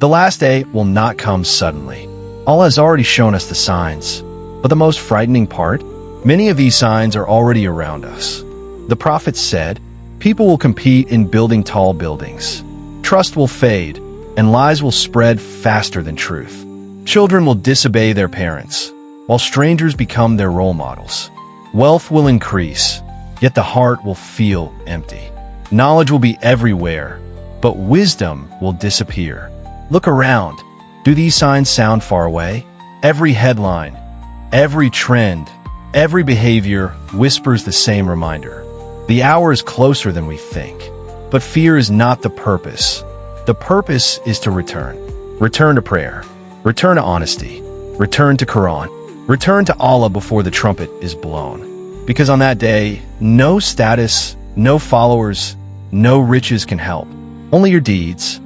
The last day will not come suddenly. Allah has already shown us the signs. But the most frightening part? Many of these signs are already around us. The prophets said, people will compete in building tall buildings. Trust will fade, and lies will spread faster than truth. Children will disobey their parents, while strangers become their role models. Wealth will increase, yet the heart will feel empty. Knowledge will be everywhere, but wisdom will disappear. Look around. Do these signs sound far away? Every headline, every trend, every behavior whispers the same reminder. The hour is closer than we think. But fear is not the purpose. The purpose is to return. Return to prayer. Return to honesty. Return to Quran. Return to Allah before the trumpet is blown. Because on that day, no status, no followers, no riches can help. Only your deeds,